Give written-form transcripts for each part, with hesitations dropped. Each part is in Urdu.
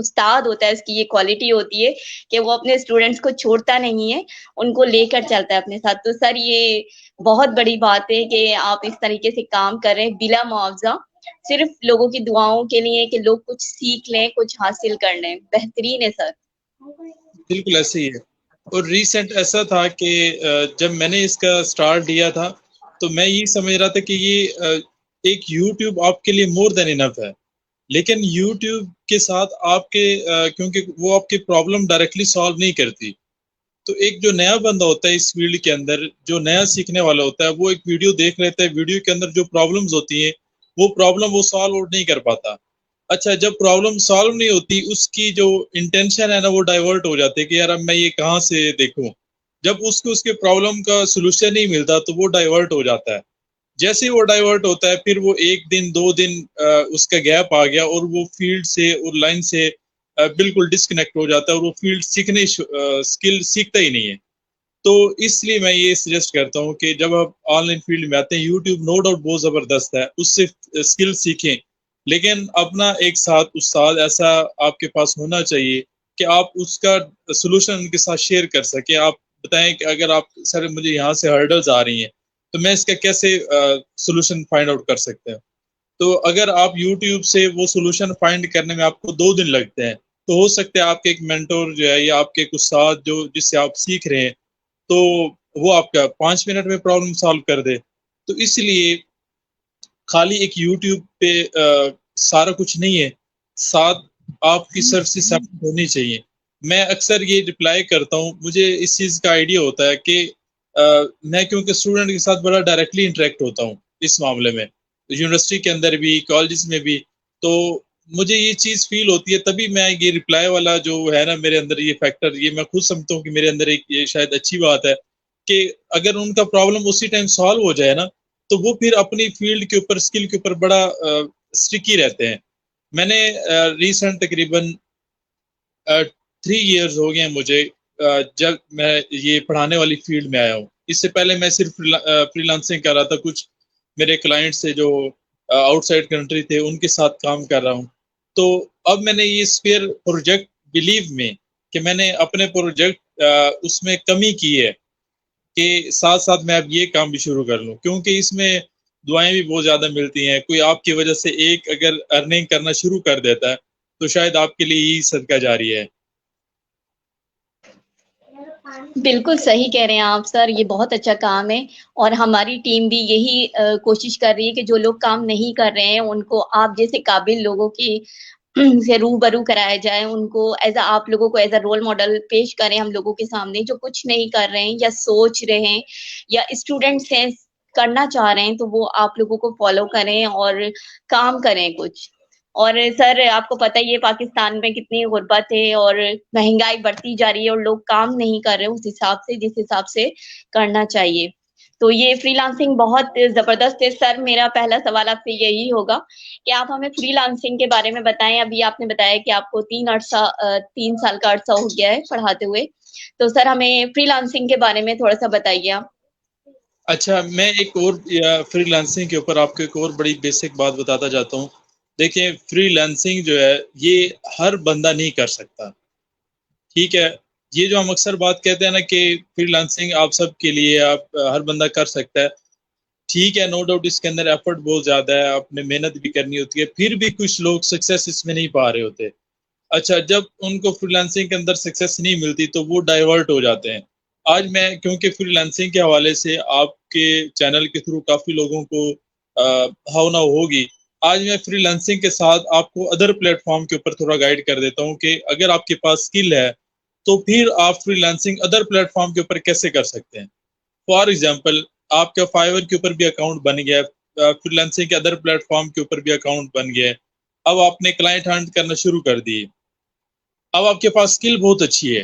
استاد ہوتا ہے اس کی یہ کوالٹی ہوتی ہے کہ وہ اپنے اسٹوڈنٹس کو چھوڑتا نہیں ہے, ان کو لے کر چلتا ہے اپنے ساتھ. تو سر یہ بہت بڑی بات ہے کہ آپ اس طریقے سے کام کر رہے ہیں بلا معاوضہ, صرف لوگوں کی دعاؤں کے لیے کہ لوگ کچھ سیکھ لیں, کچھ حاصل کر لیں. بہترین ہے سر. بالکل ایسے ہی ہے. اور ریسنٹ ایسا تھا کہ جب میں نے اس کا سٹارٹ دیا تھا تو میں یہ سمجھ رہا تھا کہ یہ ایک یوٹیوب آپ کے لیے مور دین انف ہے, لیکن یوٹیوب کے ساتھ آپ کے کیونکہ وہ آپ کے پرابلم ڈائریکٹلی سالو نہیں کرتی, تو ایک جو نیا بندہ ہوتا ہے اس فیلڈ کے اندر, جو نیا سیکھنے والا ہوتا ہے, وہ ایک ویڈیو دیکھ لیتا ہے, ویڈیو کے اندر جو پرابلمز ہوتی ہیں وہ پرابلم وہ سالو آؤٹ نہیں کر پاتا. اچھا, جب پرابلم سالو نہیں ہوتی اس کی جو انٹینشن ہے نا وہ ڈائیورٹ ہو جاتی ہے کہ یار اب میں یہ کہاں سے دیکھوں. جب اس کو اس کے پرابلم کا سولوشن نہیں ملتا تو وہ ڈائیورٹ ہو جاتا ہے. جیسے ہی وہ ڈائیورٹ ہوتا ہے پھر وہ 1 دن 2 دن اس کا گیپ آ گیا اور وہ فیلڈ سے اور لائن سے بالکل ڈسکنیکٹ ہو جاتا ہے اور وہ فیلڈ سیکھنے اسکل سیکھتا ہی نہیں ہے. تو اس لیے میں یہ سجیسٹ کرتا ہوں کہ جب آپ آن لائن فیلڈ میں آتے ہیں, یوٹیوب نو ڈاؤٹ بہت زبردست ہے, اس سے اسکل سیکھیں, لیکن اپنا ایک ساتھ استاد ایسا آپ کے پاس ہونا چاہیے کہ آپ اس کا سولوشن ان کے ساتھ شیئر کر سکیں. آپ بتائیں کہ اگر آپ سر مجھے یہاں سے ہرڈلز آ رہی ہیں تو میں اس کا کیسے سولوشن فائنڈ آؤٹ کر سکتے ہیں. تو اگر آپ یوٹیوب سے وہ سولوشن فائنڈ کرنے میں آپ کو 2 دن لگتے ہیں تو ہو سکتا ہے آپ کے ایک مینٹور جو ہے یا آپ کے ایک استاد جو جس سے آپ سیکھ رہے ہیں تو وہ آپ کا 5 منٹ میں پرابلم سالو کر دے. تو اس لیے خالی ایک یوٹیوب پہ سارا کچھ نہیں ہے, ساتھ آپ کی سروسز ہونی چاہیے. میں اکثر یہ رپلائی کرتا ہوں, مجھے اس چیز کا آئیڈیا ہوتا ہے کہ میں کیونکہ اسٹوڈنٹ کے ساتھ بڑا ڈائریکٹلی انٹریکٹ ہوتا ہوں اس معاملے میں, یونیورسٹی کے اندر بھی کالجز میں بھی, تو مجھے یہ چیز فیل ہوتی ہے تبھی میں یہ رپلائی والا جو ہے نا میرے اندر یہ فیکٹر, یہ میں خود سمجھتا ہوں کہ میرے اندر ایک یہ شاید اچھی بات ہے کہ اگر ان کا پرابلم اسی ٹائم سالو ہو جائے نا تو وہ پھر اپنی فیلڈ کے اوپر اسکل کے اوپر بڑا اسٹکی رہتے ہیں. میں نے ریسنٹ تقریباً 3 ایئرز ہو گئے ہیں مجھے جب میں یہ پڑھانے والی فیلڈ میں آیا ہوں. اس سے پہلے میں صرف فری لانسنگ کر رہا تھا, کچھ میرے کلائنٹ سے جو آؤٹ سائڈ کنٹری تھے ان کے ساتھ کام کر رہا ہوں. تو اب میں نے یہ اسپیئر پروجیکٹ بلیو میں کہ میں نے اپنے پروجیکٹ اس میں کمی کی ہے کہ ساتھ ساتھ میں اب یہ کام بھی شروع کر لوں, کیونکہ اس میں دعائیں بھی بہت زیادہ ملتی ہیں. کوئی آپ کی وجہ سے ایک اگر ارننگ کرنا شروع کر دیتا ہے تو شاید آپ کے لیے یہ صدقہ جاری ہے. بالکل صحیح کہہ رہے ہیں آپ سر, یہ بہت اچھا کام ہے اور ہماری ٹیم بھی یہی کوشش کر رہی ہے کہ جو لوگ کام نہیں کر رہے ہیں ان کو آپ جیسے قابل لوگوں کی سے روبرو کرایا جائے, ان کو آپ لوگوں کو ایز اے رول ماڈل پیش کریں ہم لوگوں کے سامنے جو کچھ نہیں کر رہے ہیں یا سوچ رہے ہیں یا اسٹوڈنٹس ہیں کرنا چاہ رہے ہیں, تو وہ آپ لوگوں کو فالو کریں اور کام کریں کچھ. اور سر آپ کو پتہ ہی ہے پاکستان میں کتنی غربت ہے اور مہنگائی بڑھتی جا رہی ہے اور لوگ کام نہیں کر رہے اس حساب سے جس حساب سے کرنا چاہیے. تو یہ فری لانسنگ بہت زبردست ہے. سر میرا پہلا سوال آپ سے یہی ہوگا کہ آپ ہمیں فری لانسنگ کے بارے میں بتائیں. ابھی آپ نے بتایا کہ آپ کو 3 سال کا عرصہ ہو گیا ہے پڑھاتے ہوئے, تو سر ہمیں فری لانسنگ کے بارے میں تھوڑا سا بتائیے آپ. اچھا, میں ایک اور فری لانسنگ کے اوپر آپ کو ایک اور بڑی بیسک بات بتاتا جاتا ہوں. دیکھیں فری لانسنگ جو ہے یہ ہر بندہ نہیں کر سکتا, ٹھیک ہے. یہ جو ہم اکثر بات کہتے ہیں نا کہ فری لانسنگ آپ سب کے لیے, آپ ہر بندہ کر سکتا ہے, ٹھیک ہے, نو ڈاؤٹ اس کے اندر ایفرٹ بہت زیادہ ہے, آپ نے محنت بھی کرنی ہوتی ہے, پھر بھی کچھ لوگ سکسیس اس میں نہیں پا رہے ہوتے. اچھا, جب ان کو فری لانسنگ کے اندر سکسیس نہیں ملتی تو وہ ڈائیورٹ ہو جاتے ہیں. آج میں کیونکہ فری لانسنگ کے حوالے سے آپ کے چینل کے تھرو کافی لوگوں کو بھاونا ہوگی, آج میں فری لانسنگ کے ساتھ آپ کو ادر پلیٹ فارم کے اوپر تھوڑا گائیڈ کر دیتا ہوں کہ اگر آپ کے پاس اسکل ہے تو پھر آپ free lancing other plate form کے اوپر کیسے کر سکتے ہیں. فار ایگزامپل, آپ کا فائیور کے اوپر بھی اکاؤنٹ بن گیا, فری لانسنگ کے ادر پلیٹ فارم کے اوپر بھی اکاؤنٹ بن گیا, اب آپ نے کلائنٹ ہنٹ کرنا شروع کر دی, اب آپ کے پاس اسکل بہت اچھی ہے,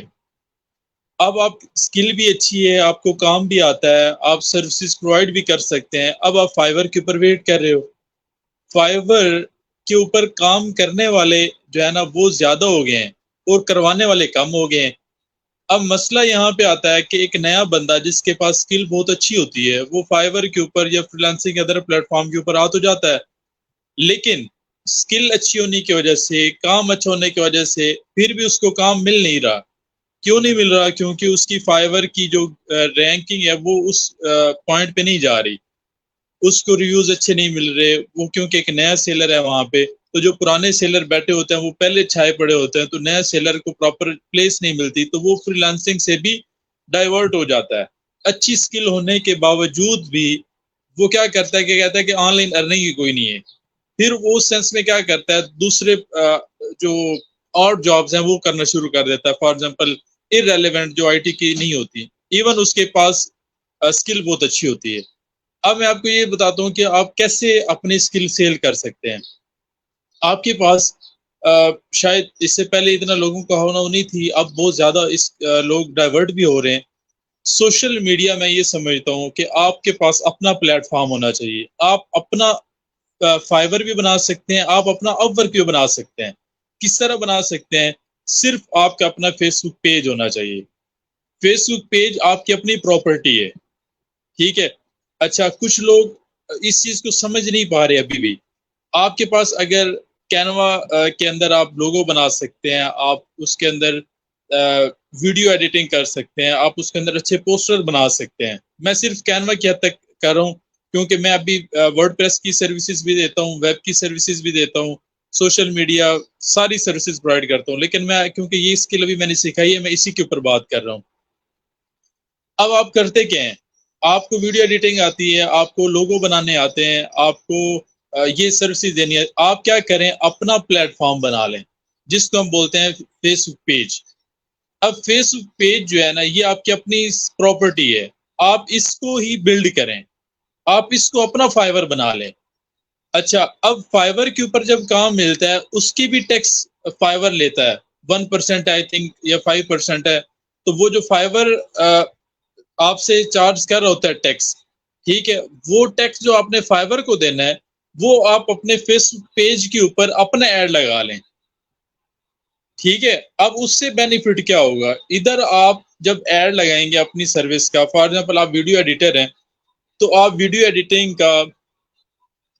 اب آپ اسکل بھی اچھی ہے, آپ کو کام بھی آتا ہے, آپ سروسز پرووائڈ بھی کر سکتے ہیں. اب آپ فائیور کے اوپر ویٹ کر رہے ہو, فائیور کے اوپر کام کرنے والے جو ہے نا وہ زیادہ ہو گئے ہیں اور کروانے والے کم ہو گئے ہیں. اب مسئلہ یہاں پہ آتا ہے کہ ایک نیا بندہ جس کے پاس اسکل بہت اچھی ہوتی ہے وہ فائیور کے اوپر یا فری لانسنگ کے ادر پلیٹ فارم کے اوپر آ تو جاتا ہے, لیکن اسکل اچھی ہونے کی وجہ سے, کام اچھا ہونے کی وجہ سے پھر بھی اس کو کام مل نہیں رہا. کیوں نہیں مل رہا؟ کیونکہ اس کی فائیور کی جو رینکنگ ہے وہ اس پوائنٹ پہ نہیں جا رہی, اس کو ریویوز اچھے نہیں مل رہے. وہ کیونکہ ایک نیا سیلر ہے وہاں پہ, تو جو پرانے سیلر بیٹھے ہوتے ہیں وہ پہلے چھائے پڑے ہوتے ہیں, تو نیا سیلر کو پراپر پلیس نہیں ملتی, تو وہ فری لانسنگ سے بھی ڈائیورٹ ہو جاتا ہے. اچھی اسکل ہونے کے باوجود بھی وہ کیا کرتا ہے کہ کہتا ہے کہ آن لائن ارننگ ہی کوئی نہیں ہے. پھر وہ اس سینس میں کیا کرتا ہے, دوسرے جو اور جابز ہیں وہ کرنا شروع کر دیتا ہے. فار ایگزامپل irrelevant جو آئی ٹی کی نہیں ہوتی, ایون اس کے پاس اسکل بہت اچھی ہوتی ہے. اب میں آپ کو یہ بتاتا ہوں کہ آپ کیسے اپنی اسکل سیل کر سکتے ہیں. آپ کے پاس شاید اس سے پہلے اتنا لوگوں کا ہونا نہیں تھی, اب بہت زیادہ لوگ ڈائیورٹ بھی ہو رہے ہیں. سوشل میڈیا میں یہ سمجھتا ہوں کہ آپ کے پاس اپنا پلیٹ فارم ہونا چاہیے. آپ اپنا فائبر بھی بنا سکتے ہیں, آپ اپنا اپ ورک بھی بنا سکتے ہیں. کس طرح بنا سکتے ہیں؟ صرف آپ کا اپنا فیس بک پیج ہونا چاہیے. فیس بک پیج آپ کی اپنی پراپرٹی ہے, ٹھیک ہے. اچھا, کچھ لوگ اس چیز کو سمجھ نہیں پا رہے ابھی بھی. آپ کے پاس اگر کینوا کے اندر آپ لوگو بنا سکتے ہیں, آپ اس کے اندر ویڈیو ایڈیٹنگ کر سکتے ہیں, آپ اس کے اندر اچھے پوسٹر بنا سکتے ہیں. میں صرف کینوا کی حد تک کر رہا ہوں کیونکہ میں ابھی ورڈ پریس کی سروسز بھی دیتا ہوں, ویب کی سروسز بھی دیتا ہوں, سوشل میڈیا ساری سروسز پرووائڈ کرتا ہوں. لیکن میں کیونکہ یہ اسکل ابھی میں نے سکھائی ہے, میں اسی کے اوپر بات کر رہا ہوں. اب آپ کرتے کیا ہیں؟ آپ کو ویڈیو ایڈیٹنگ آتی ہے, آپ کو لوگو بنانے آتے ہیں, آپ کو یہ سروسز دینی ہے. آپ کیا کریں, اپنا پلیٹ فارم بنا لیں جس کو ہم بولتے ہیں فیس بک پیج. اب فیس بک پیج جو ہے نا, یہ آپ کی اپنی پراپرٹی ہے, آپ اس کو ہی بلڈ کریں, آپ اس کو اپنا فائبر بنا لیں. اچھا, اب فائبر کے اوپر جب کام ملتا ہے اس کی بھی ٹیکس فائبر لیتا ہے, 1% آئی تھنک یا 5% ہے. تو وہ جو فائبر آپ سے چارج کر رہا ہوتا ہے ٹیکس, ٹھیک ہے, وہ ٹیکس جو آپ نے فائبر کو دینا ہے وہ آپ اپنے فیس بک پیج کے اوپر اپنا ایڈ لگا لیں, ٹھیک ہے. اب اس سے بینیفٹ کیا ہوگا؟ ادھر آپ جب ایڈ لگائیں گے اپنی سروس کا, فار ایگزامپل آپ ویڈیو ایڈیٹر ہیں تو آپ ویڈیو ایڈیٹنگ کا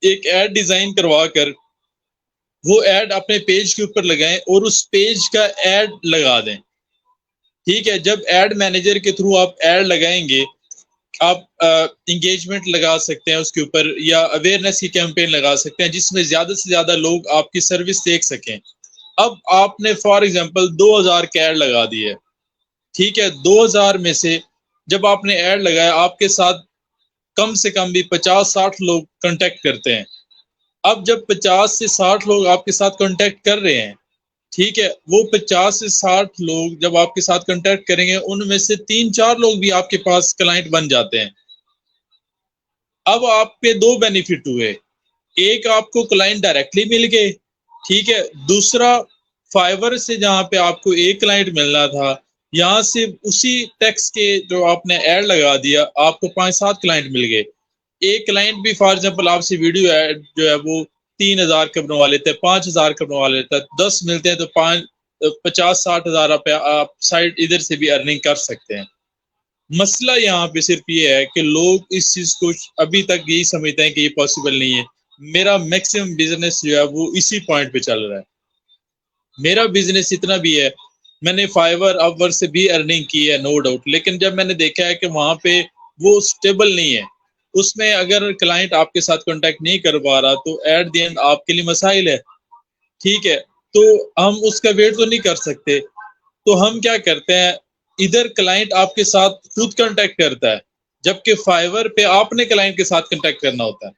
ایک ایڈ ڈیزائن کروا کر وہ ایڈ اپنے پیج کے اوپر لگائیں اور اس پیج کا ایڈ لگا دیں, ٹھیک ہے. جب ایڈ مینیجر کے تھرو آپ ایڈ لگائیں گے, آپ انگیجمنٹ لگا سکتے ہیں اس کے اوپر, یا اویئرنیس کی کیمپین لگا سکتے ہیں جس میں زیادہ سے زیادہ لوگ آپ کی سروس دیکھ سکیں. اب آپ نے فار ایگزامپل 2000 کا ایڈ لگا دی ہے, ٹھیک ہے. 2000 میں سے جب آپ نے ایڈ لگایا, آپ کے ساتھ کم سے کم بھی 50-60 لوگ کنٹیکٹ کرتے ہیں. اب جب 50 سے 60 لوگ آپ کے ساتھ کنٹیکٹ کر رہے ہیں, ٹھیک ہے, وہ 50 سے 60 لوگ جب آپ کے ساتھ کنٹیکٹ کریں گے ان میں سے 3-4 لوگ بھی آپ کے پاس کلائنٹ بن جاتے ہیں. اب آپ پہ 2 بینیفٹ ہوئے, ایک آپ کو کلائنٹ ڈائریکٹلی مل گئے, ٹھیک ہے. دوسرا فائبر سے جہاں پہ آپ کو ایک کلائنٹ ملنا تھا, یہاں سے اسی ٹیکس کے جو آپ نے ایڈ لگا دیا آپ کو 5-7 کلائنٹ مل گئے. ایک کلائنٹ بھی فار ایگزامپل آپ سے ویڈیو ایڈ جو ہے وہ 3000 کا بنوا لیتے ہیں, 5000 کا بنوا لیتا ہے, 10 ملتے ہیں تو 50-60 ہزار روپے آپ سائڈ ادھر سے بھی ارننگ کر سکتے ہیں. مسئلہ یہاں پہ صرف یہ ہے کہ لوگ اس چیز کو ابھی تک یہی سمجھتے ہیں کہ یہ پاسبل نہیں ہے. میرا میکسیمم بزنس جو ہے وہ اسی پوائنٹ پہ چل رہا ہے. میرا بزنس اتنا بھی ہے, میں نے فائبر اپ ورک سے بھی ارننگ کی ہے نو ڈاؤٹ, لیکن جب میں نے دیکھا ہے کہ وہاں پہ وہ سٹیبل نہیں ہے, اس میں اگر کلائنٹ آپ کے ساتھ کانٹیکٹ نہیں کر پا رہا تو ایٹ دی اینڈ آپ کے لیے مسائل ہے, ٹھیک ہے. تو ہم اس کا ویٹ تو نہیں کر سکتے, تو ہم کیا کرتے ہیں, ادھر کلائنٹ آپ کے ساتھ خود کانٹیکٹ کرتا ہے, جبکہ فائبر پہ آپ نے کلائنٹ کے ساتھ کانٹیکٹ کرنا ہوتا ہے.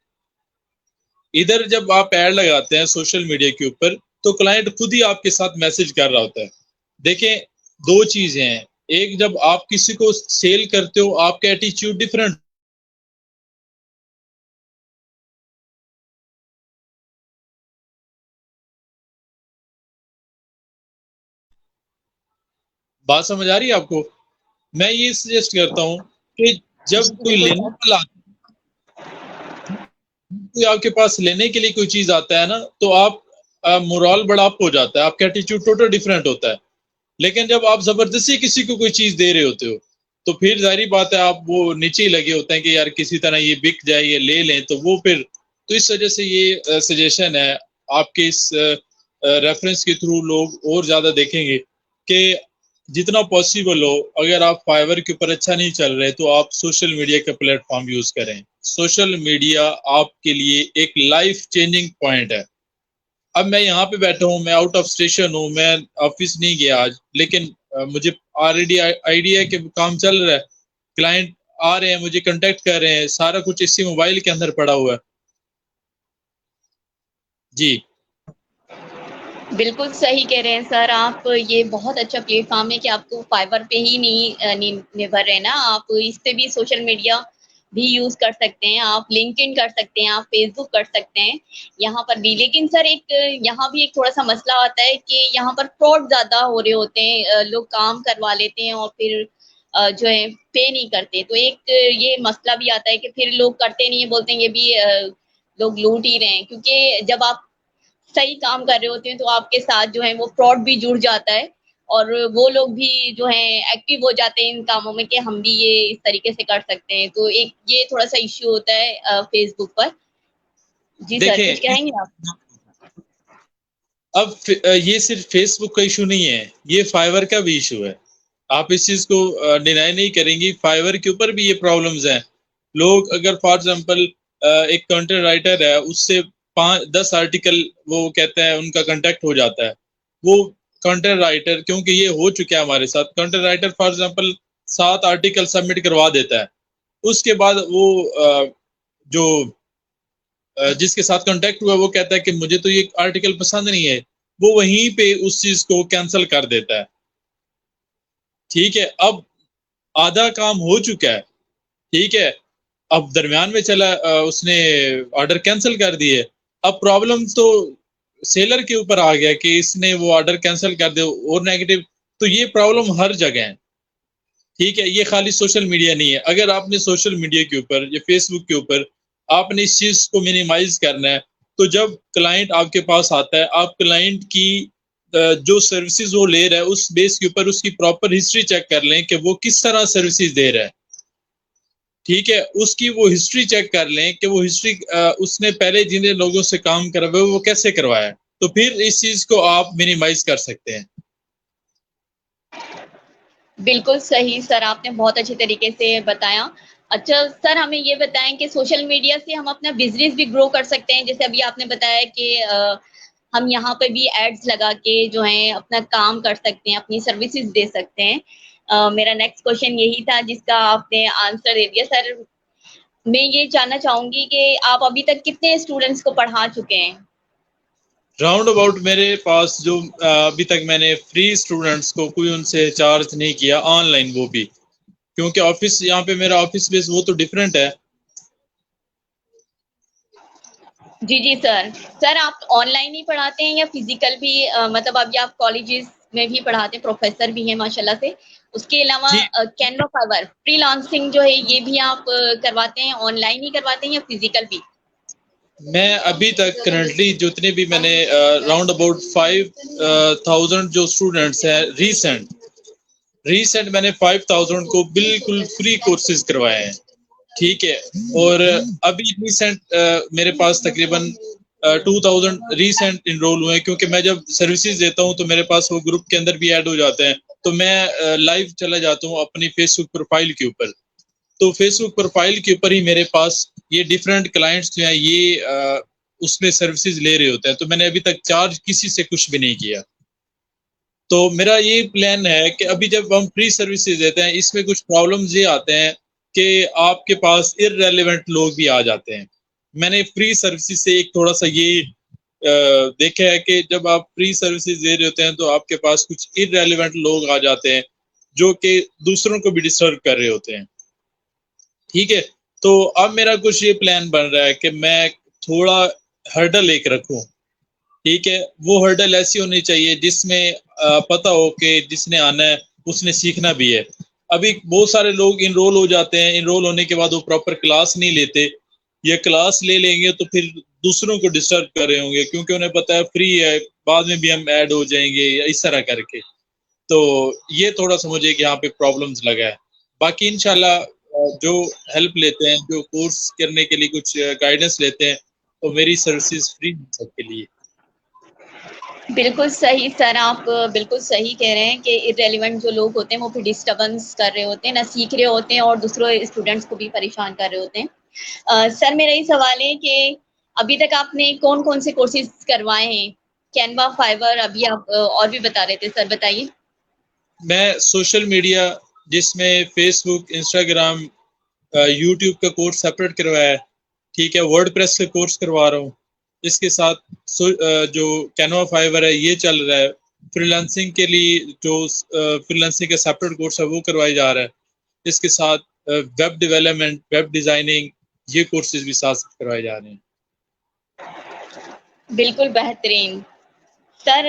ادھر جب آپ ایڈ لگاتے ہیں سوشل میڈیا کے اوپر تو کلائنٹ خود ہی آپ کے ساتھ میسج کر رہا ہوتا ہے. دیکھیں 2 چیزیں ہیں, ایک جب آپ کسی کو سیل کرتے ہو آپ کا ایٹیچیوڈ ڈفرینٹ, بات سمجھ آ رہی ہے آپ کو؟ میں یہ سجیسٹ کرتا ہوں کہ جب کوئی لینے والا کوئی آپ کے پاس لینے کے لیے کوئی چیز آتا ہے نا, تو آپ مورال بڑا اپ ہو جاتا ہے, آپ کا ایٹیچیوڈ ٹوٹل ڈفرینٹ ہوتا ہے. لیکن جب آپ زبردستی کسی کو کوئی چیز دے رہے ہوتے ہو تو پھر ظاہری بات ہے آپ وہ نیچے ہی لگے ہوتے ہیں کہ یار کسی طرح یہ بک جائے, یہ لے لیں, تو وہ پھر تو اس وجہ سے یہ سجیشن ہے آپ کے اس ریفرنس کے تھرو لوگ اور زیادہ دیکھیں گے کہ جتنا پاسبل ہو اگر آپ فائیور کے اوپر اچھا نہیں چل رہے تو آپ سوشل میڈیا کا پلیٹ فارم یوز کریں. سوشل میڈیا آپ کے لیے ایک لائف چینجنگ پوائنٹ ہے. اب میں یہاں پہ بیٹھا ہوں, میں آؤٹ آف اسٹیشن ہوں, میں آفس نہیں گیا آج, لیکن مجھے آلریڈی آئیڈیا ہے کہ کام چل رہا ہے, کلائنٹ آ رہے ہیں, مجھے کنٹیکٹ کر رہے ہیں, سارا کچھ اسی موبائل کے اندر پڑا ہوا ہے. جی بالکل صحیح کہہ رہے ہیں سر آپ. یہ بہت اچھا پلیٹ فارم ہے کہ آپ کو فائبر پہ ہی نہیں نربھر رہنا, آپ اس پہ بھی سوشل میڈیا بھی یوز کر سکتے ہیں, آپ لنکڈ ان کر سکتے ہیں, آپ فیس بک کر سکتے ہیں یہاں پر بھی. لیکن سر ایک یہاں بھی ایک تھوڑا سا مسئلہ آتا ہے کہ یہاں پر فراڈ زیادہ ہو رہے ہوتے ہیں, لوگ کام کروا لیتے ہیں اور پھر جو ہے پے نہیں کرتے. تو ایک یہ مسئلہ بھی آتا ہے کہ پھر لوگ کرتے نہیں ہیں, بولتے ہیں یہ بھی لوگ لوٹ ہی رہے ہیں. کیونکہ جب آپ صحیح کام کر رہے ہوتے ہیں تو آپ کے ساتھ جو ہے وہ فراڈ بھی جڑ جاتا ہے, اور وہ لوگ بھی جو ہیں ایکٹیو ہو جاتے ہیں ان کاموں میں کہ ہم بھی یہ اس طریقے سے کر سکتے ہیں. تو ایک یہ تھوڑا سا ایشو ہوتا ہے فیس بک پر. جی سر دیکھیں, کچھ کہیں گے آپ؟ اب یہ صرف فیس بک کا ایشو نہیں ہے, یہ فائیور کا بھی ایشو ہے. آپ اس چیز کو ڈینائی نہیں کریں گی, فائیور کے اوپر بھی یہ پرابلمز ہیں. لوگ اگر فار ایگزامپل ایک کنٹینٹ رائٹر ہے, اس سے 5-10 آرٹیکل وہ کہتے ہیں ان کا کنٹیکٹ ہو جاتا ہے, وہ کنٹینٹ رائٹر, کیونکہ یہ ہو چکا ہے ہمارے ساتھ, content writer for example 7 article submit کروا دیتا ہے. اس کے بعد وہ جو جس کے ساتھ کانٹیکٹ ہوا وہ کہتا ہے کہ مجھے تو یہ آرٹیکل پسند نہیں ہے, وہ وہیں پہ اس چیز کو کینسل کر دیتا ہے. ٹھیک ہے, اب آدھا کام ہو چکا ہے, ٹھیک ہے, اب درمیان میں چلا اس نے آرڈر کینسل کر دیے. اب پرابلم تو سیلر کے اوپر آ گیا کہ اس نے وہ آرڈر کینسل کر دے اور نیگیٹو. تو یہ پرابلم ہر جگہ ہے. ٹھیک ہے, یہ خالی سوشل میڈیا نہیں ہے. اگر آپ نے سوشل میڈیا کے اوپر یا فیس بک کے اوپر آپ نے اس چیز کو منیمائز کرنا ہے, تو جب کلائنٹ آپ کے پاس آتا ہے, آپ کلائنٹ کی جو سروسز وہ لے رہا ہے اس بیس کے اوپر اس کی پراپر ہسٹری چیک کر لیں کہ وہ کس طرح سروسز دے رہا ہے. ٹھیک ہے, اس کی وہ ہسٹری چیک کر لیں کہ وہ ہسٹری اس نے پہلے جن لوگوں سے کام کروایا وہ کیسے کروایا, تو پھر اس چیز کو آپ منیمائز کر سکتے ہیں. بالکل صحیح سر, آپ نے بہت اچھے طریقے سے بتایا. اچھا سر, ہمیں یہ بتائیں کہ سوشل میڈیا سے ہم اپنا بزنس بھی گرو کر سکتے ہیں. جیسے ابھی آپ نے بتایا کہ ہم یہاں پہ بھی ایڈز لگا کے جو ہیں اپنا کام کر سکتے ہیں, اپنی سروسز دے سکتے ہیں. میرا نیکسٹ کوشچن یہی تھا جس کا آپ نے آنسر دے دیا. سر میں یہ جاننا چاہوں گی کہ آپ ابھی تک کتنے اسٹوڈنٹس کو پڑھا چکے ہیں؟ راؤنڈ اباؤٹ میرے پاس جو ابھی تک میں نے فری اسٹوڈنٹس کو کوئی ان سے چارج نہیں کیا, آن لائن, وہ بھی کیونکہ آفس یہاں پہ میرا آفس بیس وہ تو ڈفرینٹ ہے. جی سر. سر آپ آن لائن ہی پڑھاتے ہیں یا فزیکل بھی, مطلب ابھی آپ کالجز میں بھی پڑھاتے ہیں, پروفیسر بھی ہیں ماشاءاللہ سے. اس کے علاوہ جی, کینوا فائبر فری لانسنگ جو ہے یہ بھی آپ کرواتے ہیں, آن لائن ہی کرواتے ہیں یا فزیکل بھی؟ میں ابھی تک کرنٹلی جتنے بھی میں نے راؤنڈ اباؤٹ 5000 جو اسٹوڈنٹس ہیں ریسنٹ میں نے 5000 کو بالکل فری کورسز کروائے ہیں. ٹھیک ہے, اور ابھی ریسنٹ میرے پاس تقریباً 2000 ریسنٹ انرول ہوئے ہیں, کیونکہ میں جب سروسز دیتا ہوں تو میرے پاس وہ گروپ کے اندر بھی ایڈ ہو جاتے ہیں, تو میں لائیو چلا جاتا ہوں اپنی فیس بک پروفائل کے اوپر. تو فیس بک پروفائل کے اوپر ہی میرے پاس یہ ڈفرینٹ کلائنٹس جو ہیں یہ اس میں سروسز لے رہے ہوتے ہیں, تو میں نے ابھی تک چارج کسی سے کچھ بھی نہیں کیا. تو میرا یہ پلان ہے کہ ابھی جب ہم فری سروسز دیتے ہیں اس میں کچھ پرابلمز یہ آتے ہیں کہ آپ کے پاس ارریلیونٹ لوگ بھی آ جاتے ہیں. میں نے فری سروسز سے ایک تھوڑا سا یہ دیکھا ہے کہ جب آپ فری سروسز دے رہے ہوتے ہیں تو آپ کے پاس کچھ ارریلیونٹ لوگ آ جاتے ہیں جو کہ دوسروں کو بھی ڈسٹرب کر رہے ہوتے ہیں. ٹھیک ہے, تو اب میرا کچھ یہ پلان بن رہا ہے کہ میں تھوڑا ہرڈل ایک رکھوں. ٹھیک ہے, وہ ہرڈل ایسی ہونی چاہیے جس میں پتہ ہو کہ جس نے آنا ہے اس نے سیکھنا بھی ہے. ابھی بہت سارے لوگ انرول ہو جاتے ہیں, انرول ہونے کے بعد وہ پراپر کلاس نہیں لیتے, یا کلاس لے لیں گے تو پھر دوسروں کو ڈسٹرب کر رہے ہوں گے کیونکہ انہیں پتہ ہے فری ہے, بعد میں بھی ہم ایڈ ہو جائیں گے یا اس طرح کر کے. تو یہ تھوڑا سا مجھے کہ یہاں پہ پرابلمز لگا ہے. باقی انشاءاللہ جو ہیلپ لیتے ہیں, جو کورس کرنے کے لیے کچھ گائیڈنس لیتے ہیں, تو میری سروسز فری ہیں سب کے لیے. بالکل صحیح سر، آپ بالکل صحیح کہہ رہے ہیں کہ ارریلیونٹ جو لوگ ہوتے ہیں وہ پھر ڈسٹربنس کر رہے ہوتے ہیں، نہ سیکھ رہے ہوتے ہیں اور دوسروں اسٹوڈنٹس کو بھی پریشان کر رہے ہوتے ہیں۔ سر میرا یہ سوال ہے کہ ابھی تک آپ نے کون کون سے کورسز کروائے ہیں؟ کینوا، فائور، ابھی آپ اور بھی بتا رہے تھے، سر بتائیے۔ میں سوشل میڈیا جس میں فیس بک، انسٹاگرام، یوٹیوب کا کورس سپریٹ کروایا ہے، ٹھیک ہے، ورڈ پریس کا کورس کروا رہا ہوں، اس کے ساتھ جو کینوا فائور ہے یہ چل رہا ہے، فری لانسنگ کے لیے جو فری لانسنگ کا سپریٹ کورس ہے وہ کروایا جا رہا ہے، اس کے ساتھ ویب ڈیولپمنٹ، ویب ڈیزائننگ، یہ کورسز بھی ساتھ کروائے جا رہے ہیں۔ بالکل بہترین۔ سر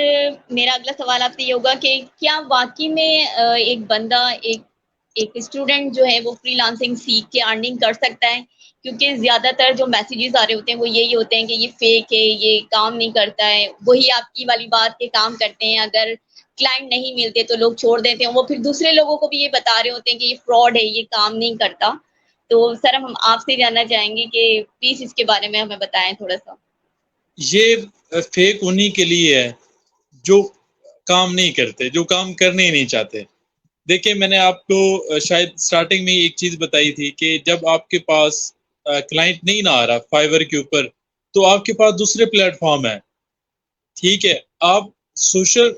میرا اگلا سوال آپ سے یہ ہوگا کہ کیا واقعی میں ایک بندہ، ایک اسٹوڈنٹ جو ہے وہ فری لانسنگ سیکھ کے ارننگ کر سکتا ہے؟ کیونکہ زیادہ تر جو میسیجز آ رہے ہوتے ہیں وہ یہی ہوتے ہیں کہ یہ فیک ہے، یہ کام نہیں کرتا ہے، وہی آپ کی والی بات کے کام کرتے ہیں، اگر کلائنٹ نہیں ملتے تو لوگ چھوڑ دیتے ہیں، وہ پھر دوسرے لوگوں کو بھی یہ بتا رہے ہوتے ہیں کہ یہ فراڈ ہے، یہ کام نہیں کرتا۔ تو سر ہم آپ سے جاننا چاہیں گے کہ پلیز اس کے بارے میں ہمیں بتائیں تھوڑا سا۔ یہ فیک انہی کے لیے ہے جو کام نہیں کرتے، جو کام کرنے ہی نہیں چاہتے۔ دیکھیں میں نے آپ کو شاید سٹارٹنگ میں ایک چیز بتائی تھی کہ جب آپ کے پاس کلائنٹ نہیں نہ آ رہا فائور کے اوپر، تو آپ کے پاس دوسرے پلیٹ فارم ہے، ٹھیک ہے، آپ سوشل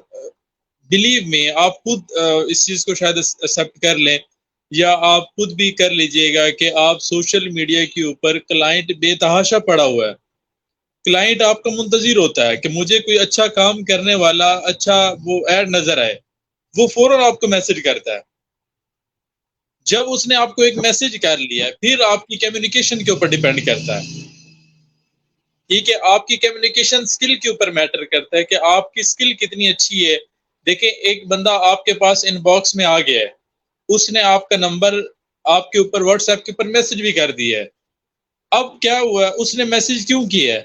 بلیو میں آپ خود اس چیز کو شاید ایکسیپٹ کر لیں، یا آپ خود بھی کر لیجئے گا کہ آپ سوشل میڈیا کے اوپر کلائنٹ بے تحاشا پڑا ہوا ہے، کلائنٹ آپ کا منتظر ہوتا ہے کہ مجھے کوئی اچھا کام کرنے والا، اچھا وہ ایڈ نظر آئے، وہ فوراً آپ کو میسج کرتا ہے۔ جب اس نے آپ کو ایک میسج کر لیا پھر آپ کی کمیونیکیشن کے اوپر ڈیپینڈ کرتا ہے، ٹھیک ہے، آپ کی کمیونیکیشن سکل کے اوپر میٹر کرتا ہے کہ آپ کی سکل کتنی اچھی ہے۔ دیکھیں ایک بندہ آپ کے پاس ان باکس میں آ گیا ہے، اس نے آپ کا نمبر آپ کے اوپر واٹس ایپ کے اوپر میسج بھی کر دیا ہے، اب کیا ہوا، اس نے میسج کیوں کیا ہے؟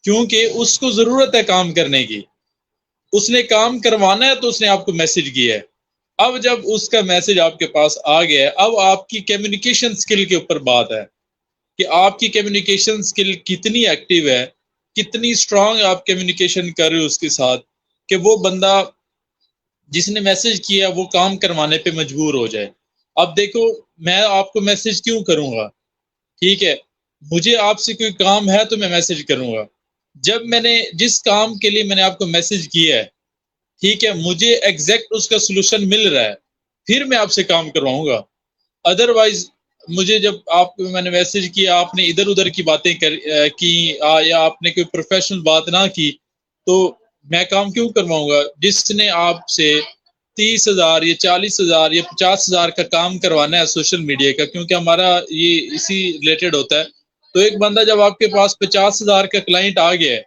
کیونکہ اس کو ضرورت ہے کام کرنے کی، اس نے کام کروانا ہے تو اس نے آپ کو میسج کیا ہے۔ اب جب اس کا میسج آپ کے پاس آ گیا ہے، اب آپ کی کمیونیکیشن سکل کے اوپر بات ہے کہ آپ کی کمیونیکیشن سکل کتنی ایکٹیو ہے، کتنی سٹرونگ آپ کمیونیکیشن کر رہے ہو اس کے ساتھ کہ وہ بندہ جس نے میسج کیا وہ کام کروانے پہ مجبور ہو جائے۔ اب دیکھو میں آپ کو میسج کیوں کروں گا، ٹھیک ہے، مجھے آپ سے کوئی کام ہے تو میں میسج کروں گا، جب میں نے جس کام کے لیے میں نے آپ کو میسج کیا ہے، ٹھیک ہے، مجھے ایگزیکٹ اس کا سلوشن مل رہا ہے پھر میں آپ سے کام کرواؤں گا۔ ادروائز مجھے جب آپ کو میں نے میسج کیا، آپ نے ادھر ادھر کی باتیں کی یا آپ نے کوئی پروفیشنل بات نہ کی، تو میں کام کیوں کرواؤں گا؟ جس نے آپ سے 30,000 یا 40,000 یا 50,000 کا کام کروانا ہے سوشل میڈیا کا، کیونکہ ہمارا یہ اسی ریلیٹڈ ہوتا ہے، تو ایک بندہ جب آپ کے پاس 50,000 کا کلائنٹ آ گیا ہے،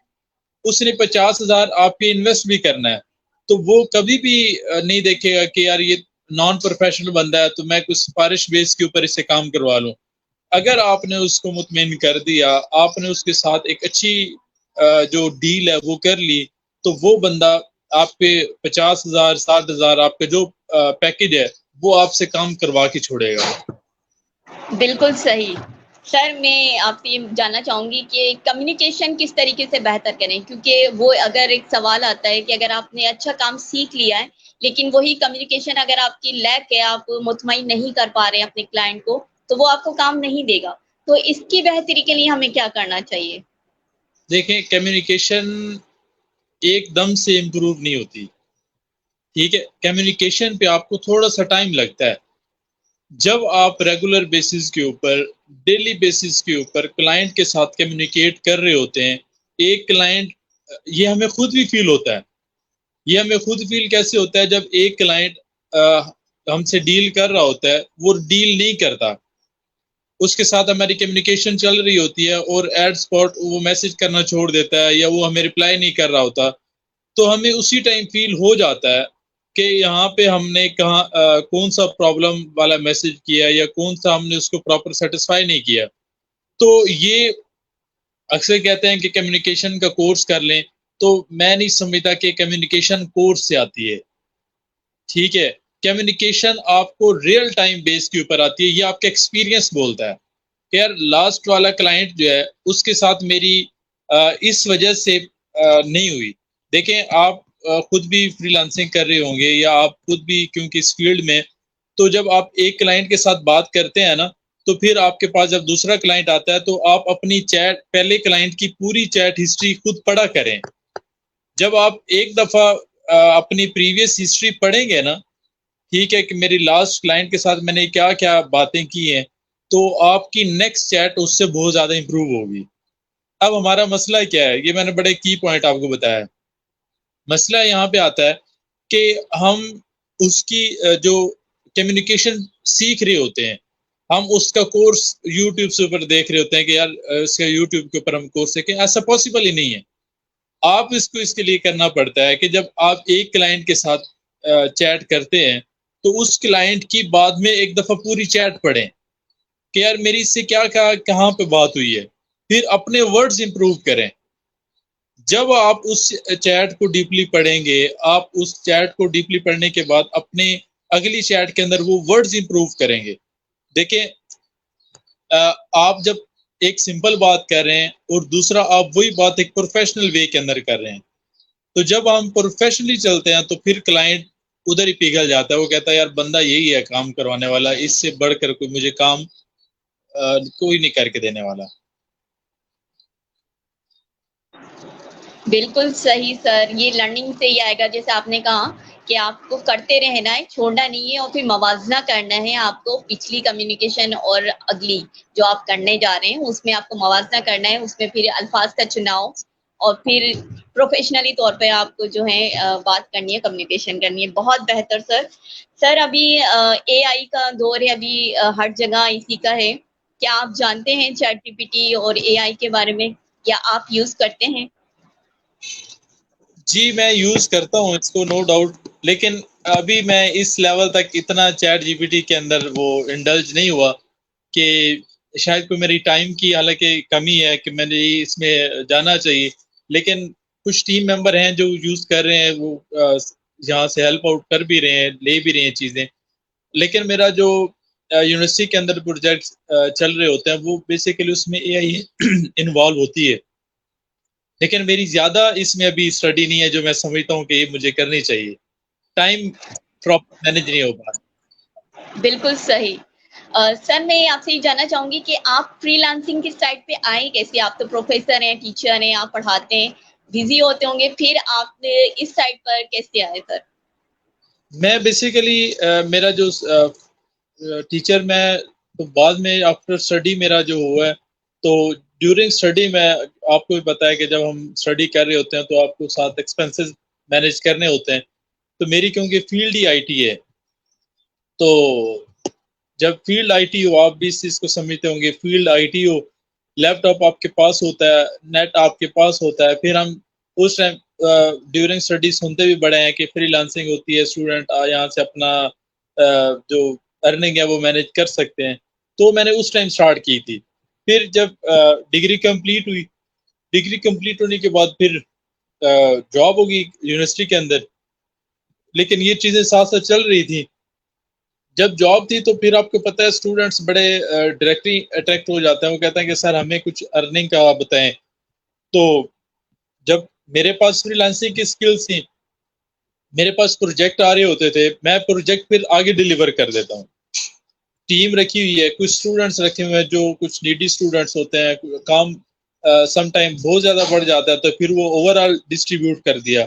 اس نے 50,000 آپ کے انویسٹ بھی کرنا ہے، تو وہ کبھی بھی نہیں دیکھے گا کہ یار یہ نان پروفیشنل بندہ ہے تو میں کچھ سفارش بیس کے اوپر اس سے کام کروا لوں۔ اگر آپ نے اس کو مطمئن کر دیا، آپ نے اس کے ساتھ ایک اچھی جو ڈیل ہے وہ کر لی، تو وہ بندہ آپ کے 50,000 60,000 آپ کا جو پیکج ہے وہ آپ سے کام کروا کے چھوڑے گا۔ بالکل صحیح۔ سر میں آپ سے یہ جاننا چاہوں گی کہ کمیونیکیشن کس طریقے سے بہتر کریں، کیونکہ وہ اگر ایک سوال آتا ہے کہ اگر آپ نے اچھا کام سیکھ لیا ہے لیکن وہی کمیونیکیشن اگر آپ کی لیک ہے، آپ مطمئن نہیں کر پا رہے ہیں اپنے کلائنٹ کو، تو وہ آپ کو کام نہیں دے گا، تو اس کی بہتری کے لیے ہمیں کیا کرنا چاہیے؟ دیکھیں کمیونیکیشن ایک دم سے امپروو نہیں ہوتی، ٹھیک ہے، کمیونیکیشن پہ آپ کو تھوڑا سا ٹائم لگتا ہے۔ جب آپ ریگولر بیسس کے اوپر، ڈیلی بیسس کے اوپر کلائنٹ کے ساتھ کمیونیکیٹ کر رہے ہوتے ہیں، ایک کلائنٹ، یہ ہمیں خود بھی فیل ہوتا ہے، یہ ہمیں خود فیل کیسے ہوتا ہے جب ایک کلائنٹ ہم سے ڈیل کر رہا ہوتا ہے، وہ ڈیل نہیں کرتا، اس کے ساتھ ہماری کمیونیکیشن چل رہی ہوتی ہے اور ایٹ اسپاٹ وہ میسج کرنا چھوڑ دیتا ہے یا وہ ہمیں رپلائی نہیں کر رہا ہوتا، تو ہمیں اسی ٹائم فیل ہو جاتا ہے کہ یہاں پہ ہم نے کہاں کون سا پرابلم والا میسج کیا یا کون سا ہم نے اس کو پراپر سیٹسفائی نہیں کیا۔ تو یہ اکثر کہتے ہیں کہ کمیونیکیشن کا کورس کر لیں، تو میں نہیں سمجھتا کہ کمیونیکیشن کورس سے آتی ہے، ٹھیک ہے، کمیونیکیشن آپ کو ریئل ٹائم بیس کے اوپر آتی ہے، یہ آپ کا ایکسپیرینس بولتا ہے کہ یار لاسٹ والا کلائنٹ جو ہے اس کے ساتھ میری اس وجہ سے نہیں ہوئی۔ دیکھیں آپ خود بھی فری لانسنگ کر رہے ہوں گے یا آپ خود بھی کیونکہ اس فیلڈ میں، تو جب آپ ایک کلائنٹ کے ساتھ بات کرتے ہیں نا، تو پھر آپ کے پاس جب دوسرا کلائنٹ آتا ہے تو آپ اپنی چیٹ پہلے کلائنٹ کی پوری چیٹ ہسٹری خود پڑھا کریں. جب آپ ایک دفعہ اپنی پریویس ہسٹری پڑھیں گے نا، ٹھیک ہے کہ میری لاسٹ کلائنٹ کے ساتھ میں نے کیا کیا باتیں کی ہیں، تو آپ کی نیکسٹ چیٹ اس سے بہت زیادہ امپروو ہوگی. اب ہمارا مسئلہ کیا ہے، یہ میں نے بڑے کی پوائنٹ آپ کو بتایا. مسئلہ یہاں پہ آتا ہے کہ ہم اس کی جو کمیونیکیشن سیکھ رہے ہوتے ہیں، ہم اس کا کورس یوٹیوب سے اوپر دیکھ رہے ہوتے ہیں کہ یار اس کا یوٹیوب کے اوپر ہم کورس دیکھیں. ایسا پاسبل ہی نہیں ہے. آپ اس کو اس کے لیے کرنا پڑتا ہے کہ جب آپ ایک کلائنٹ کے ساتھ چیٹ کرتے ہیں تو اس کلائنٹ کی بعد میں ایک دفعہ پوری چیٹ پڑھیں کہ یار میری اس سے کیا کہاں پہ بات ہوئی ہے، پھر اپنے ورڈز امپروو کریں. جب آپ اس چیٹ کو ڈیپلی پڑھیں گے، آپ اس چیٹ کو ڈیپلی پڑھنے کے بعد اپنے اگلی چیٹ کے اندر وہ ورڈز امپروو کریں گے. دیکھیں آپ جب ایک سمپل بات کر رہے ہیں اور دوسرا آپ وہی بات ایک پروفیشنل وے کے اندر کر رہے ہیں، تو جب ہم پروفیشنلی چلتے ہیں تو پھر کلائنٹ ادھر ہی پگھل جاتا ہے. وہ کہتا ہے یار بندہ یہی ہے کام کروانے والا، اس سے بڑھ کر کوئی مجھے کام کوئی نہیں کر کے دینے والا. بالکل صحیح سر، یہ لرننگ سے ہی آئے گا. جیسے آپ نے کہا کہ آپ کو کرتے رہنا ہے، چھوڑنا نہیں ہے، اور پھر موازنہ کرنا ہے. آپ کو پچھلی کمیونیکیشن اور اگلی جو آپ کرنے جا رہے ہیں اس میں آپ کو موازنہ کرنا ہے. اس میں پھر الفاظ کا چناؤ اور پھر پروفیشنلی طور پہ آپ کو جو ہے بات کرنی ہے، کمیونیکیشن کرنی ہے. بہت بہتر سر. سر ابھی اے آئی کا دور ہے، ابھی ہر جگہ اسی کا ہے. کیا آپ جانتے ہیں چیٹ جی پی ٹی اور اے آئی کے بارے میں؟ کیا آپ یوز کرتے ہیں؟ جی میں یوز کرتا ہوں اس کو، نو ڈاؤٹ، لیکن ابھی میں اس لیول تک اتنا چیٹ جی پی ٹی کے اندر وہ انڈلج نہیں ہوا کہ شاید کوئی میری ٹائم کی حالانکہ کمی ہے کہ میں نے اس میں جانا چاہیے. لیکن کچھ ٹیم ممبر ہیں جو یوز کر رہے ہیں، وہ یہاں سے ہیلپ آؤٹ کر بھی رہے ہیں، لے بھی رہے ہیں چیزیں. لیکن میرا جو یونیورسٹی کے اندر پروجیکٹ چل رہے ہوتے ہیں وہ بیسیکلی اس میں اے آئی انوالو ہوتی ہے. لیکن میری زیادہ اس میں ابھی اسٹڈی نہیں ہے جو میں سمجھتا ہوں کہ یہ مجھے کرنی چاہیے. ٹائم پراپر مینج نہیں ہو پا. بالکل صحیح. سر میں آپ سے یہ جاننا چاہوں گی کہ آپ فری لانسنگ کی سائٹ پہ آئیں کیسے؟ آپ تو پروفیسر ہیں، ٹیچر ہیں، آپ پڑھاتے ہیں، بزی ہوتے ہوں گے، پھر آپ اس سائٹ پر کیسے آئے سر؟ میں بیسیکلی میرا جو ٹیچر میں تو بعد میں آفٹر اسٹڈی میرا جو ہوا ہے، تو ڈیورنگ اسٹڈی میں آپ کو بھی پتا ہے کہ جب ہم اسٹڈی کر رہے ہوتے ہیں تو آپ کو ساتھ ایکسپینسز مینیج کرنے ہوتے ہیں. تو میری کیونکہ فیلڈ ہی آئی ٹی ہے، تو جب فیلڈ آئی ٹی ہو، آپ بھی اس چیز کو سمجھتے ہوں گے، فیلڈ آئی ٹی ہو، لیپ ٹاپ آپ کے پاس ہوتا ہے، نیٹ آپ کے پاس ہوتا ہے. پھر ہم اس ٹائم ڈیورنگ اسٹڈی سنتے بھی بڑے ہیں کہ فری لانسنگ ہوتی ہے، اسٹوڈنٹ یہاں سے اپنا جو ارننگ ہے وہ مینیج کر سکتے ہیں. تو میں نے اس ٹائم اسٹارٹ کی تھی. پھر جب ڈگری کمپلیٹ ہوئی، ڈگری کمپلیٹ ہونے کے بعد پھر جاب ہوگی یونیورسٹی کے اندر. لیکن یہ چیزیں ساتھ ساتھ چل رہی تھی. جب جاب تھی تو پھر آپ کو پتہ ہے اسٹوڈنٹس بڑے ڈائریکٹلی اٹریکٹ ہو جاتے ہیں. وہ کہتے ہیں کہ سر ہمیں کچھ ارننگ کا بتائیں. تو جب میرے پاس فری لانسنگ کی سکلز تھیں، میرے پاس پروجیکٹ آ رہے ہوتے تھے، میں پروجیکٹ پھر آگے ڈیلیور کر دیتا ہوں. ٹیم رکھی ہوئی ہے، کچھ اسٹوڈنٹس رکھے ہوئے ہیں جو کچھ نیڈی اسٹوڈنٹس ہوتے ہیں. کام سم ٹائم بہت زیادہ بڑھ جاتا ہے تو پھر وہ اوور آل ڈسٹریبیوٹ کر دیا.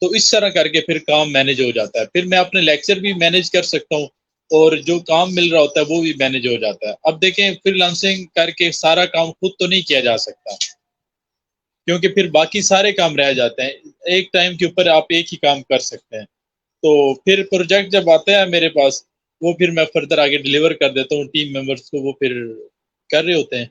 تو اس طرح کر کے پھر کام مینیج ہو جاتا ہے. پھر میں اپنے لیکچر بھی مینیج کر سکتا ہوں اور جو کام مل رہا ہوتا ہے وہ بھی مینیج ہو جاتا ہے. اب دیکھیں فری لانسنگ کر کے سارا کام خود تو نہیں کیا جا سکتا، کیونکہ پھر باقی سارے کام رہ جاتے ہیں. ایک ٹائم کے اوپر آپ ایک ہی کام کر سکتے ہیں. تو پھر پروجیکٹ جب آتا ہے میرے پاس، وہ پھر میں فردر آگے ڈیلیور کر دیتا ہوں ٹیم ممبرس کو، وہ پھر کر رہے ہوتے ہیں.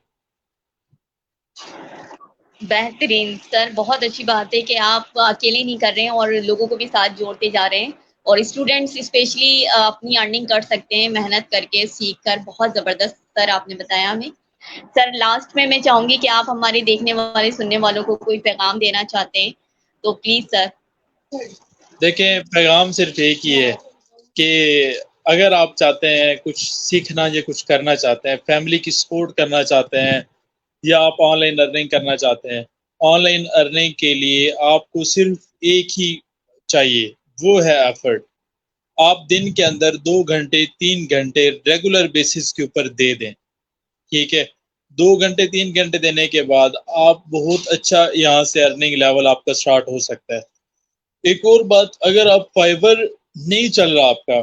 بہترین سر، بہت اچھی بات ہے کہ آپ اکیلے نہیں کر رہے ہیں اور لوگوں کو بھی ساتھ جوڑتے جا رہے ہیں. اور اسٹوڈینٹس اسپیشلی اپنی ارننگ کر سکتے ہیں محنت کر کے، سیکھ کر. بہت زبردست سر آپ نے بتایا ہمیں. سر لاسٹ میں چاہوں گی کہ آپ ہمارے دیکھنے والے سننے والوں کو کوئی پیغام دینا چاہتے ہیں تو پلیز سر. دیکھیں پیغام صرف ایک ہی ہے کہ اگر آپ چاہتے ہیں کچھ سیکھنا یا کچھ کرنا چاہتے ہیں، فیملی کی سپورٹ کرنا چاہتے ہیں، یا آپ آن لائن ارننگ کرنا چاہتے ہیں، آن لائن ارننگ کے لیے آپ کو صرف ایک ہی چاہیے وہ ہے ایفرٹ. آپ دن کے اندر 2 گھنٹے 3 گھنٹے ریگولر بیسس کے اوپر دے دیں. ٹھیک ہے, 2 گھنٹے 3 گھنٹے دینے کے بعد آپ بہت اچھا یہاں سے ارننگ لیول آپ کا سٹارٹ ہو سکتا ہے. ایک اور بات, اگر آپ فائبر نہیں چل رہا آپ کا,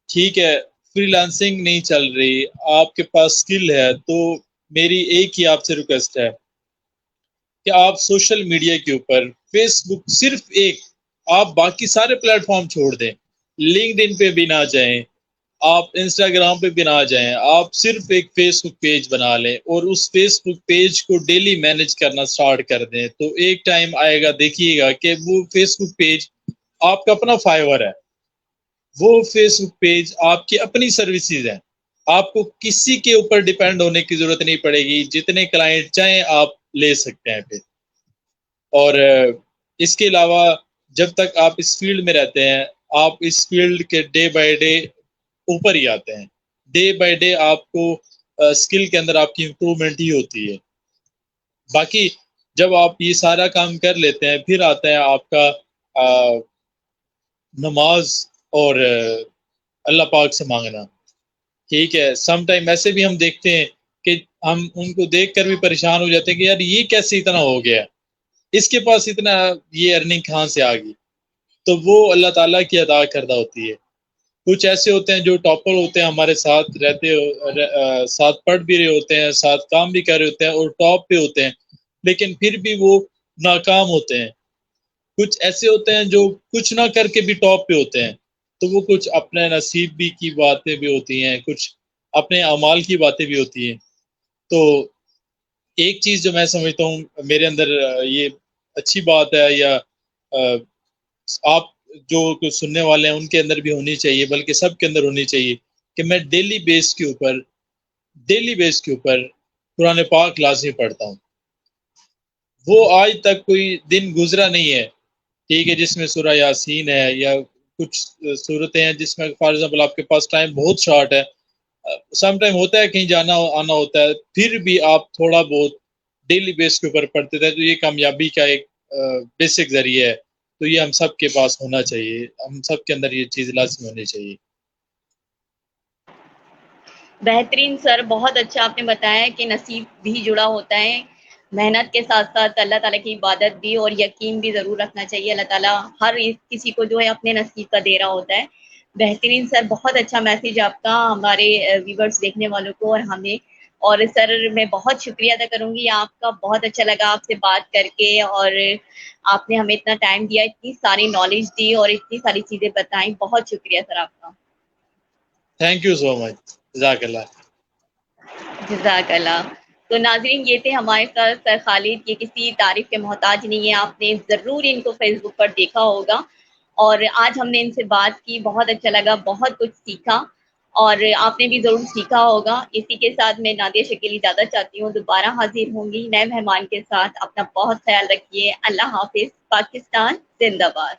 ٹھیک ہے, فری لانسنگ نہیں چل رہی, آپ کے پاس اسکل ہے, تو میری ایک ہی آپ سے ریکویسٹ ہے کہ آپ سوشل میڈیا کے اوپر فیس بک صرف ایک, آپ باقی سارے پلیٹ فارم چھوڑ دیں, لنکڈ ان پہ بھی نہ جائیں, آپ انسٹاگرام پہ بھی نہ جائیں, آپ صرف ایک فیس بک پیج بنا لیں اور اس فیس بک پیج کو ڈیلی مینیج کرنا سٹارٹ کر دیں. تو ایک ٹائم آئے گا, دیکھیے گا کہ وہ فیس بک پیج آپ کا اپنا فائبر ہے, وہ فیس بک پیج آپ کی اپنی سروسز ہیں, آپ کو کسی کے اوپر ڈیپینڈ ہونے کی ضرورت نہیں پڑے گی, جتنے کلائنٹ چاہیں آپ لے سکتے ہیں پہ. اور اس کے علاوہ جب تک آپ اس فیلڈ میں رہتے ہیں, آپ اس فیلڈ کے ڈے بائی ڈے اوپر ہی آتے ہیں, ڈے بائی ڈے آپ کو اسکل کے اندر آپ کی امپرومنٹ ہی ہوتی ہے. باقی جب آپ یہ سارا کام کر لیتے ہیں, پھر آتا ہے آپ کا نماز اور اللہ پاک سے مانگنا. ٹھیک ہے, سم ٹائم ایسے بھی ہم دیکھتے ہیں کہ ہم ان کو دیکھ کر بھی پریشان ہو جاتے ہیں کہ یار یہ کیسے اتنا ہو گیا, اس کے پاس اتنا یہ ارننگ کہاں سے آ گئی. تو وہ اللہ تعالیٰ کی عطا کردہ ہوتی ہے. کچھ ایسے ہوتے ہیں جو ٹاپر ہوتے ہیں, ہمارے ساتھ رہتے ساتھ پڑھ بھی رہے ہوتے ہیں, ساتھ کام بھی کر رہے ہوتے ہیں اور ٹاپ پہ ہوتے ہیں, لیکن پھر بھی وہ ناکام ہوتے ہیں. کچھ ایسے ہوتے ہیں جو کچھ نہ کر کے بھی ٹاپ پہ ہوتے ہیں, تو وہ کچھ اپنے نصیب بھی کی باتیں بھی ہوتی ہیں, کچھ اپنے اعمال کی باتیں بھی ہوتی ہیں. تو ایک چیز جو میں سمجھتا ہوں میرے اندر یہ اچھی بات ہے, یا آپ جو سننے والے ہیں ان کے اندر بھی ہونی چاہیے, بلکہ سب کے اندر ہونی چاہیے, کہ میں ڈیلی بیس کے اوپر قرآن پاک لازمی پڑھتا ہوں. وہ آج تک کوئی دن گزرا نہیں ہے, ٹھیک ہے, جس میں سورہ یاسین ہے یا کچھ صورتیں ہیں جس میں فار ایگزامپل آپ کے پاس ٹائم بہت شارٹ ہے, سم ٹائم ہوتا ہے کہیں جانا آنا ہوتا ہے, پھر بھی آپ تھوڑا بہت ڈیلی بیس کے اوپر پڑھتے تھے, تو یہ کامیابی کا ایک بیسک ذریعہ ہے. تو یہ ہم سب کے پاس ہونا چاہیے, ہم سب کے اندر یہ چیز لازمی ہونی چاہیے. بہترین سر, بہت اچھا آپ نے بتایا کہ نصیب بھی جڑا ہوتا ہے, محنت کے ساتھ ساتھ اللہ تعالیٰ کی عبادت بھی, اور یقین بھی ضرور رکھنا چاہیے. اللہ تعالیٰ ہر کسی کو جو ہے اپنے نصیب کا دے رہا ہوتا ہے. بہترین سر, بہت اچھا میسج آپ کا ہمارے ویورز دیکھنے والوں کو اور ہمیں. اور سر میں بہت شکریہ ادا کروں گی آپ کا, بہت اچھا لگا آپ سے بات کر کے, اور آپ نے ہمیں اتنا ٹائم دیا, اتنی ساری نالج دی اور اتنی ساری چیزیں بتائیں. بہت شکریہ سر آپ کا. تھینک یو سو مچ, جزاک اللہ. جزاک اللہ. تو ناظرین, یہ تھے ہمارے ساتھ سر خالد, یہ کسی تعریف کے محتاج نہیں ہے, آپ نے ضرور ان کو فیس بک پر دیکھا ہوگا, اور آج ہم نے ان سے بات کی, بہت اچھا لگا, بہت کچھ سیکھا, اور آپ نے بھی ضرور سیکھا ہوگا. اسی کے ساتھ میں نادیہ شکیل اجازت چاہتی ہوں, دوبارہ حاضر ہوں گی نئے مہمان کے ساتھ. اپنا بہت خیال رکھیے. اللہ حافظ. پاکستان زندہ باد.